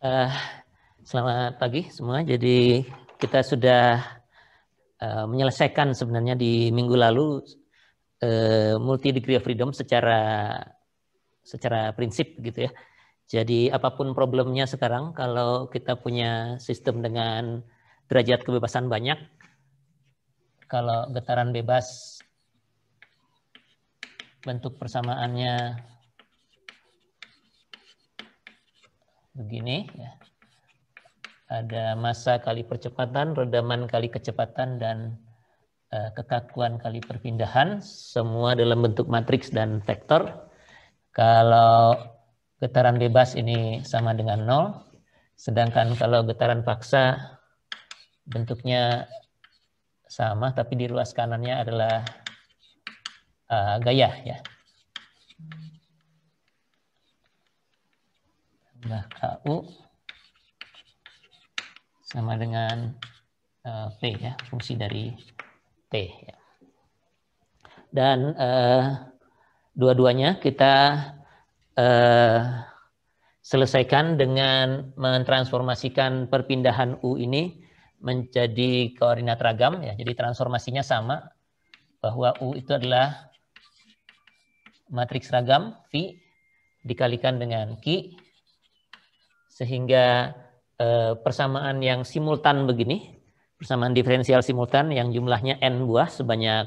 Uh, Selamat pagi semua. Jadi kita sudah menyelesaikan sebenarnya di minggu lalu multi degree of freedom secara prinsip gitu ya. Jadi apapun problemnya sekarang, kalau kita punya sistem dengan derajat kebebasan banyak, kalau getaran bebas bentuk persamaannya begini ya. Ada massa kali percepatan, redaman kali kecepatan, dan kekakuan kali perpindahan, semua dalam bentuk matriks dan vektor. Kalau getaran bebas ini sama dengan 0, sedangkan kalau getaran paksa bentuknya sama, tapi di ruas kanannya adalah gaya ya. Nah, KU sama dengan P ya, fungsi dari T ya. Dan dua-duanya kita selesaikan dengan mentransformasikan perpindahan U ini menjadi koordinat ragam ya. Jadi transformasinya sama, bahwa U itu adalah matriks ragam V dikalikan dengan Q, sehingga persamaan yang simultan begini, persamaan diferensial simultan yang jumlahnya n buah sebanyak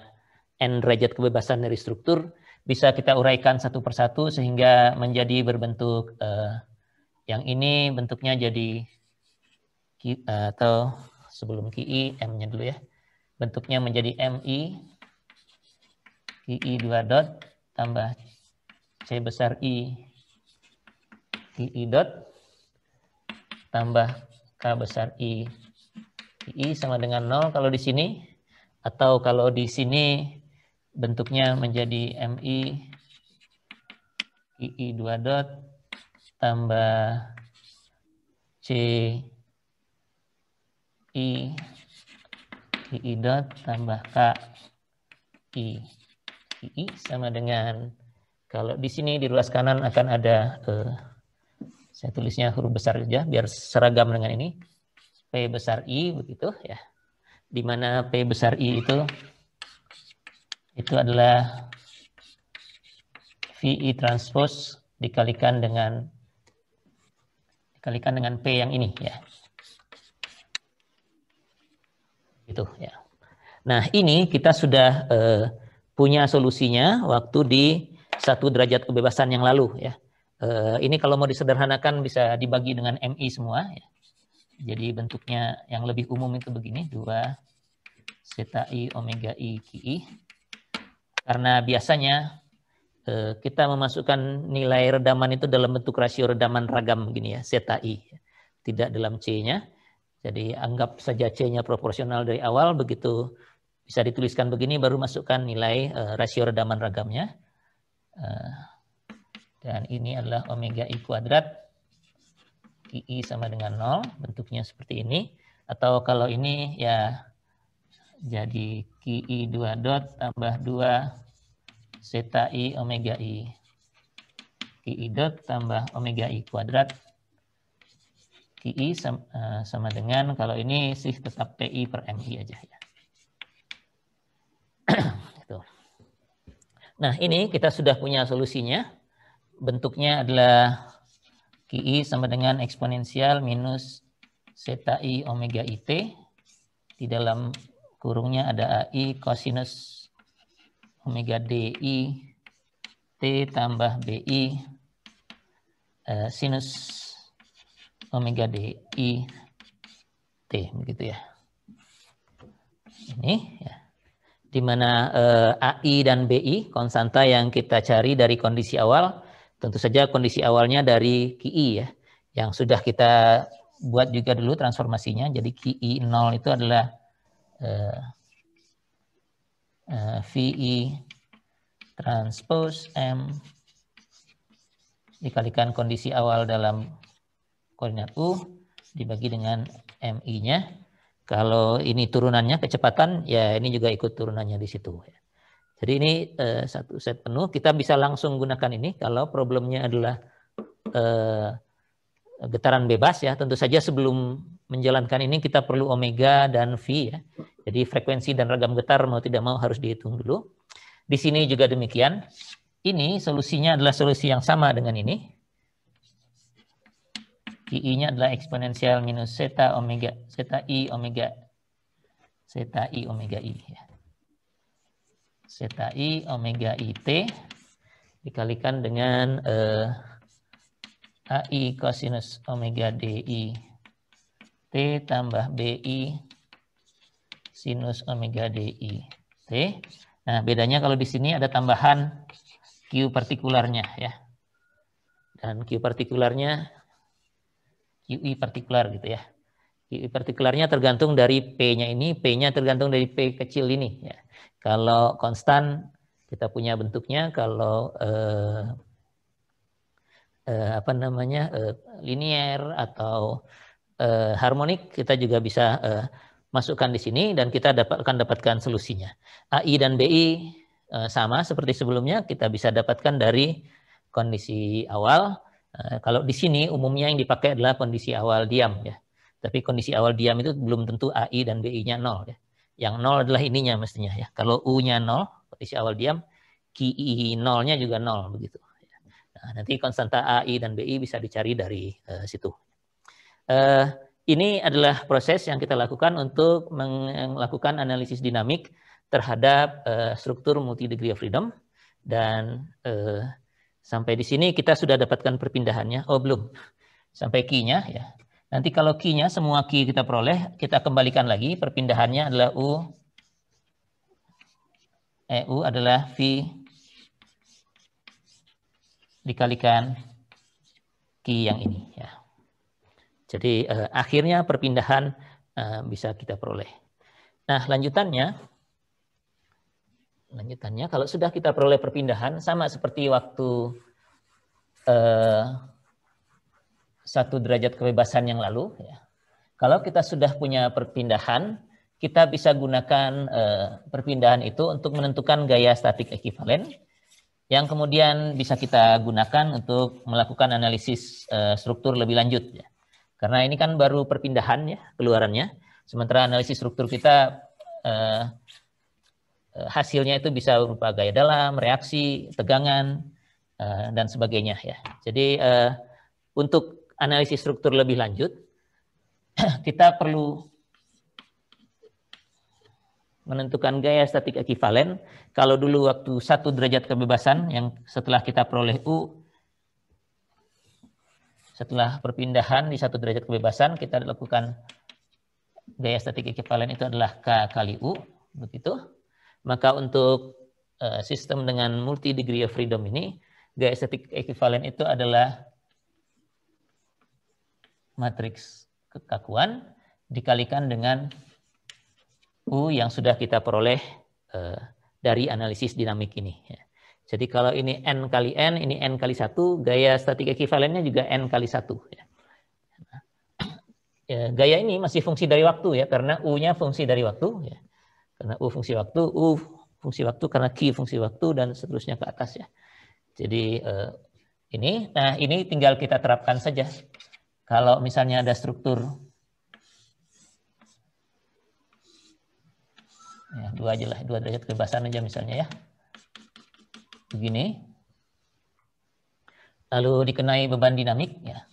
n derajat kebebasan dari struktur, bisa kita uraikan satu persatu sehingga menjadi berbentuk yang ini bentuknya jadi atau sebelum QI M-nya dulu ya. Bentuknya menjadi MI QI 2 dot tambah C besar I QI dot tambah K besar I QI sama dengan 0 kalau di sini, atau kalau di sini bentuknya menjadi MI QI 2 dot tambah C I QI dot tambah K I QI sama dengan, kalau di sini di ruas kanan akan ada saya tulisnya huruf besar saja biar seragam dengan ini, P besar I begitu ya, di mana P besar I itu adalah VI transpose dikalikan dengan P yang ini ya. Gitu ya. Nah, ini kita sudah punya solusinya waktu di 1 derajat kebebasan yang lalu ya. Ini kalau mau disederhanakan bisa dibagi dengan MI semua ya. Jadi bentuknya yang lebih umum itu begini, 2 zeta I omega I QI. Karena biasanya kita memasukkan nilai redaman itu dalam bentuk rasio redaman ragam begini ya, zeta I. Tidak dalam C-nya. Jadi anggap saja C-nya proporsional dari awal, begitu bisa dituliskan begini, baru masukkan nilai rasio redaman ragamnya. Dan ini adalah omega I kuadrat, QI sama dengan 0, bentuknya seperti ini. Atau kalau ini ya jadi QI 2 dot tambah 2 zeta I omega I QI dot tambah omega I kuadrat QI sama dengan, kalau ini sih tetap PI per MI aja ya. Nah, ini kita sudah punya solusinya. Bentuknya adalah QI sama dengan eksponensial minus zeta I omega IT. Di dalam kurungnya ada AI cosinus omega DI T tambah BI sinus omega DI T, begitu ya. Ini ya. Di mana AI dan BI konstanta yang kita cari dari kondisi awal, tentu saja kondisi awalnya dari QI ya, yang sudah kita buat juga dulu transformasinya. Jadi QI 0 itu adalah VI transpose M dikalikan kondisi awal dalam koordinat U dibagi dengan MI-nya. Kalau ini turunannya kecepatan, ya ini juga ikut turunannya di situ. Jadi ini satu set penuh. Kita bisa langsung gunakan ini kalau problemnya adalah getaran bebas ya. Tentu saja sebelum menjalankan ini kita perlu omega dan V ya. Jadi frekuensi dan ragam getar mau tidak mau harus dihitung dulu. Di sini juga demikian. Ini solusinya adalah solusi yang sama dengan ini. QI-nya adalah eksponensial minus zeta omega, zeta I omega I ya. Zeta I omega I T dikalikan dengan AI cosinus omega DI T tambah BI sinus omega DI T. Nah, bedanya kalau di sini ada tambahan Q partikularnya ya. Dan Q partikularnya QI partikular gitu ya. QI partikularnya tergantung dari P-nya ini, P-nya tergantung dari P kecil ini ya. Kalau konstan kita punya bentuknya, kalau linier atau harmonik kita juga bisa masukkan di sini dan kita akan dapatkan solusinya. AI dan BI sama seperti sebelumnya, kita bisa dapatkan dari kondisi awal. Kalau di sini umumnya yang dipakai adalah kondisi awal diam ya. Tapi kondisi awal diam itu belum tentu AI dan BI-nya 0 ya. Yang 0 adalah ininya mestinya ya. Kalau U-nya 0, kondisi awal diam, QI 0-nya juga 0 begitu. Nah, nanti konstanta AI dan BI bisa dicari dari situ. Ini adalah proses yang kita lakukan untuk melakukan analisis dinamik terhadap struktur multi degree of freedom. Dan sampai di sini kita sudah dapatkan perpindahannya. Oh belum, sampai key-nya ya. Nanti kalau key-nya semua key kita peroleh, kita kembalikan lagi. Perpindahannya adalah U adalah V dikalikan key yang ini ya. Jadi akhirnya perpindahan bisa kita peroleh. Nah lanjutannya kalau sudah kita peroleh perpindahan sama seperti waktu 1 derajat kebebasan yang lalu ya. Kalau kita sudah punya perpindahan, kita bisa gunakan perpindahan itu untuk menentukan gaya statik ekivalen yang kemudian bisa kita gunakan untuk melakukan analisis struktur lebih lanjut ya. Karena ini kan baru perpindahan ya keluarannya, sementara analisis struktur kita hasilnya itu bisa berupa gaya dalam, reaksi, tegangan, dan sebagainya ya. Jadi untuk analisis struktur lebih lanjut, kita perlu menentukan gaya statik ekivalen. Kalau dulu waktu 1 derajat kebebasan yang setelah kita peroleh U, setelah perpindahan di 1 derajat kebebasan, kita lakukan gaya statik ekivalen itu adalah K kali U, begitu. Maka untuk sistem dengan multi degree of freedom ini, gaya statik ekivalen itu adalah matriks kekakuan dikalikan dengan U yang sudah kita peroleh dari analisis dinamik ini. Jadi kalau ini N kali N, ini N kali 1, gaya statik ekivalennya juga N kali 1. Gaya ini masih fungsi dari waktu ya, karena U-nya fungsi dari waktu ya. Karena U fungsi waktu, karena Q fungsi waktu, dan seterusnya ke atas ya. Jadi ini tinggal kita terapkan saja. Kalau misalnya ada struktur ya, 2 aja lah, 2 derajat kebebasan aja misalnya ya. Begini. Lalu dikenai beban dinamik ya.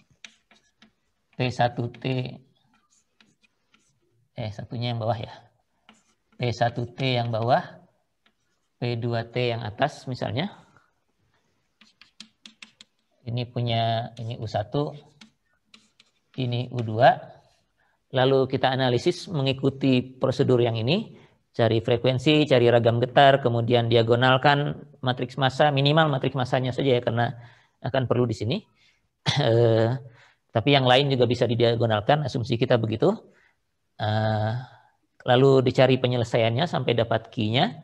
T1T satunya yang bawah ya. P1T yang bawah, P2T yang atas misalnya. Ini U1, ini U2. Lalu kita analisis mengikuti prosedur yang ini, cari frekuensi, cari ragam getar, kemudian diagonalkan matriks massa, minimal matriks massanya saja ya, karena akan perlu di sini. Tapi yang lain juga bisa didiagonalkan, asumsi kita begitu. Lalu dicari penyelesaiannya sampai dapat Q-nya,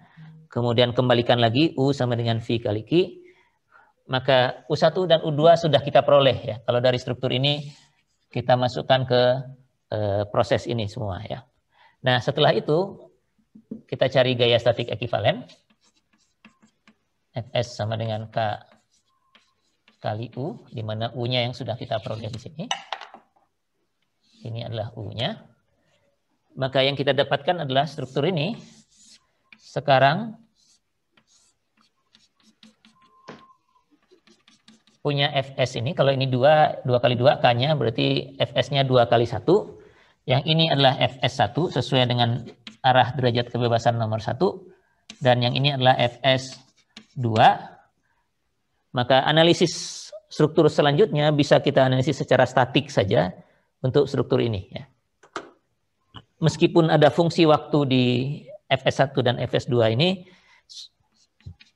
kemudian kembalikan lagi U sama dengan V kali Q, maka U1 dan U2 sudah kita peroleh ya. Kalau dari struktur ini kita masukkan ke proses ini semua ya. Nah setelah itu kita cari gaya statik ekivalen, Fs sama dengan K kali U, di mana U-nya yang sudah kita peroleh di sini. Ini adalah U-nya. Maka yang kita dapatkan adalah struktur ini. Sekarang punya Fs ini, kalau ini 2 kali 2 K-nya berarti Fs-nya 2 kali 1. Yang ini adalah Fs1 sesuai dengan arah derajat kebebasan nomor 1. Dan yang ini adalah Fs2. Maka analisis struktur selanjutnya bisa kita analisis secara statik saja untuk struktur ini. Ya. Meskipun ada fungsi waktu di Fs1 dan Fs2 ini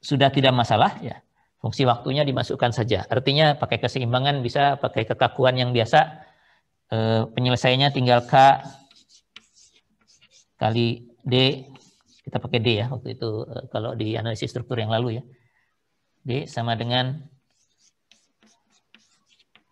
sudah tidak masalah, ya. Fungsi waktunya dimasukkan saja. Artinya pakai keseimbangan bisa, pakai kekakuan yang biasa. Penyelesaiannya tinggal K kali D. Kita pakai D ya waktu itu kalau di analisis struktur yang lalu ya. D sama dengan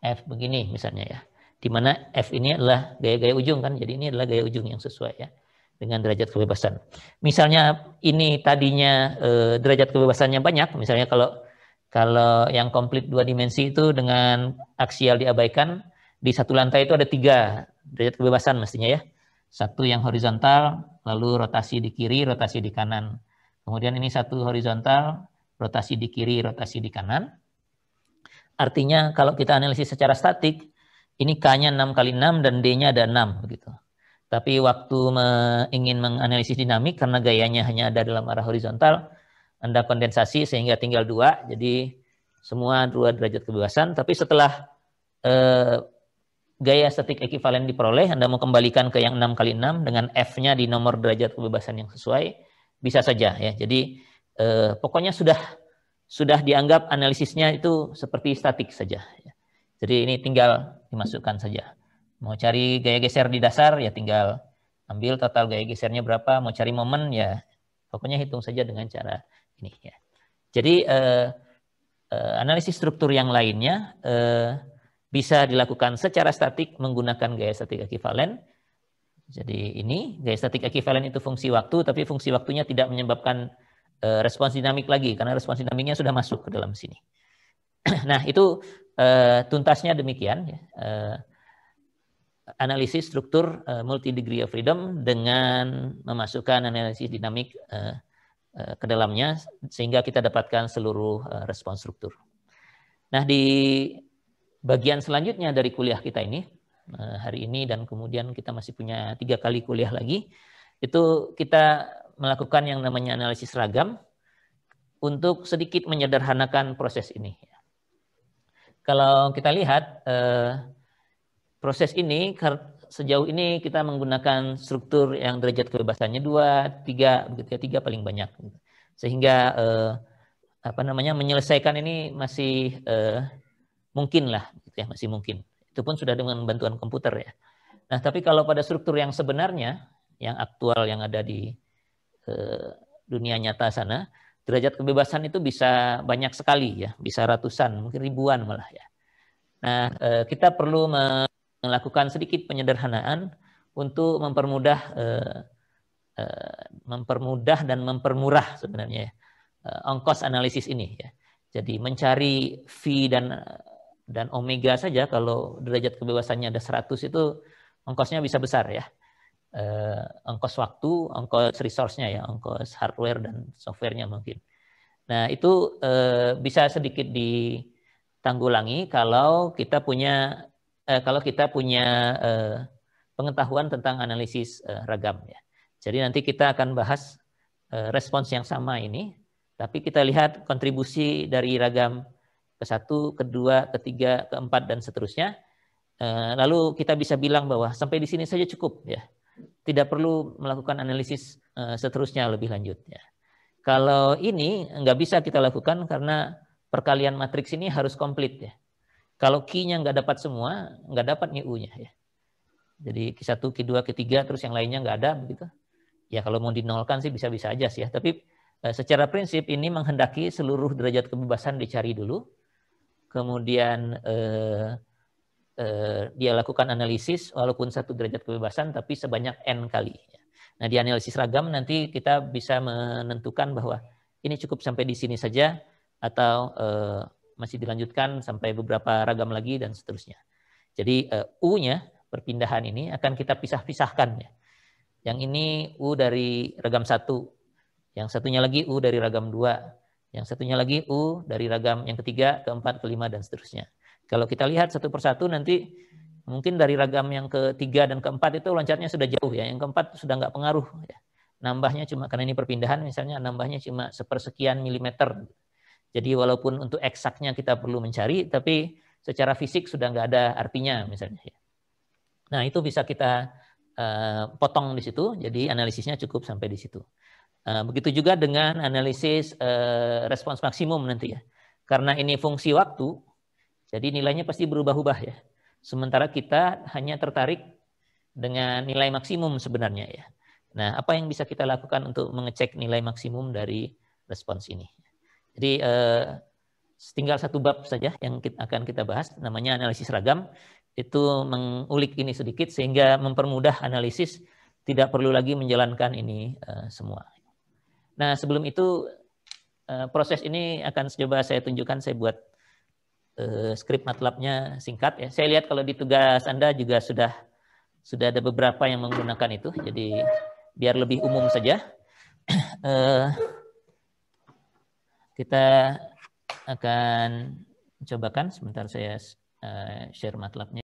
F begini misalnya ya. Di mana F ini adalah gaya-gaya ujung kan. Jadi ini adalah gaya ujung yang sesuai ya dengan derajat kebebasan. Misalnya ini tadinya derajat kebebasannya banyak. Misalnya kalau yang komplit 2 dimensi itu dengan aksial diabaikan, di satu lantai itu ada 3 derajat kebebasan mestinya ya. Satu yang horizontal, lalu rotasi di kiri, rotasi di kanan. Kemudian ini satu horizontal, rotasi di kiri, rotasi di kanan. Artinya kalau kita analisis secara statik, ini K-nya 6 kali 6 dan D-nya ada 6 begitu. Tapi waktu ingin menganalisis dinamik karena gayanya hanya ada dalam arah horizontal, Anda kondensasi sehingga tinggal 2, jadi semua 2 derajat kebebasan. Tapi setelah gaya statik ekivalen diperoleh, Anda mau kembalikan ke yang 6 kali 6 dengan F-nya di nomor derajat kebebasan yang sesuai, bisa saja ya. Jadi pokoknya sudah dianggap analisisnya itu seperti statik saja. Ya. Jadi ini tinggal dimasukkan saja. Mau cari gaya geser di dasar ya tinggal ambil total gaya gesernya berapa, mau cari momen ya pokoknya hitung saja dengan cara ini ya. Jadi analisis struktur yang lainnya bisa dilakukan secara statik menggunakan gaya statik ekivalen. Jadi ini gaya statik ekivalen itu fungsi waktu, tapi fungsi waktunya tidak menyebabkan respons dinamik lagi karena respons dinamiknya sudah masuk ke dalam sini. Nah itu tuntasnya demikian. Ya. Analisis struktur multi degree of freedom dengan memasukkan analisis dinamik ke dalamnya sehingga kita dapatkan seluruh respons struktur. Nah di bagian selanjutnya dari kuliah kita ini hari ini dan kemudian kita masih punya 3 kali kuliah lagi, itu kita melakukan yang namanya analisis ragam untuk sedikit menyederhanakan proses ini. Kalau kita lihat proses ini sejauh ini kita menggunakan struktur yang derajat kebebasannya 2, 3, begitu ya, 3 paling banyak. Sehingga menyelesaikan ini masih mungkin lah, gitu ya, masih mungkin. Itu pun sudah dengan bantuan komputer ya. Nah, tapi kalau pada struktur yang sebenarnya, yang aktual yang ada di dunia nyata sana, derajat kebebasan itu bisa banyak sekali ya, bisa ratusan, mungkin ribuan malah ya. Nah, kita perlu melakukan sedikit penyederhanaan untuk mempermudah dan mempermurah sebenarnya ongkos analisis ini ya. Jadi mencari V dan omega saja kalau derajat kebebasannya ada 100 itu ongkosnya bisa besar ya. Ongkos waktu, ongkos resource-nya ya, ongkos hardware dan software-nya mungkin. Nah, itu bisa sedikit ditanggulangi kalau kita punya pengetahuan tentang analisis ragam ya. Jadi nanti kita akan bahas respons yang sama ini, tapi kita lihat kontribusi dari ragam ke-1, ke-2, ke-3, ke-4 dan seterusnya. Lalu kita bisa bilang bahwa sampai di sini saja cukup ya. Tidak perlu melakukan analisis seterusnya lebih lanjut ya. Kalau ini nggak bisa kita lakukan karena perkalian matriks ini harus komplit ya. Kalau Q-nya nggak dapat semua, nggak dapat nih U-nya ya. Jadi Q1, Q2, Q3, terus yang lainnya nggak ada begitu. Ya kalau mau dinolkan sih bisa-bisa aja sih ya. Tapi secara prinsip ini menghendaki seluruh derajat kebebasan dicari dulu. Kemudian dia lakukan analisis walaupun 1 derajat kebebasan tapi sebanyak N kali. Nah di analisis ragam nanti kita bisa menentukan bahwa ini cukup sampai di sini saja atau masih dilanjutkan sampai beberapa ragam lagi dan seterusnya. Jadi U-nya perpindahan ini akan kita pisah-pisahkan ya. Yang ini U dari ragam 1, yang satunya lagi U dari ragam 2, yang satunya lagi U dari ragam yang ketiga, keempat, kelima, dan seterusnya. Kalau kita lihat satu persatu nanti mungkin dari ragam yang ketiga dan keempat itu loncatnya sudah jauh ya, yang keempat sudah nggak pengaruh ya. Nambahnya cuma, karena ini perpindahan misalnya, nambahnya cuma sepersekian milimeter. Jadi walaupun untuk eksaknya kita perlu mencari, tapi secara fisik sudah nggak ada artinya misalnya. Nah itu bisa kita potong di situ, jadi analisisnya cukup sampai di situ. Begitu juga dengan analisis respons maksimum nanti ya. Karena ini fungsi waktu, jadi nilainya pasti berubah-ubah ya. Sementara kita hanya tertarik dengan nilai maksimum sebenarnya ya. Nah, apa yang bisa kita lakukan untuk mengecek nilai maksimum dari respons ini? Jadi tinggal satu bab saja yang akan kita bahas, namanya analisis ragam. Itu mengulik ini sedikit sehingga mempermudah analisis, tidak perlu lagi menjalankan ini semua. Nah, sebelum itu proses ini akan coba saya tunjukkan, saya buat skrip MATLAB-nya singkat ya. Saya lihat kalau di tugas Anda juga sudah ada beberapa yang menggunakan itu, jadi biar lebih umum saja. Kita akan cobakan, sebentar saya share MATLAB-nya.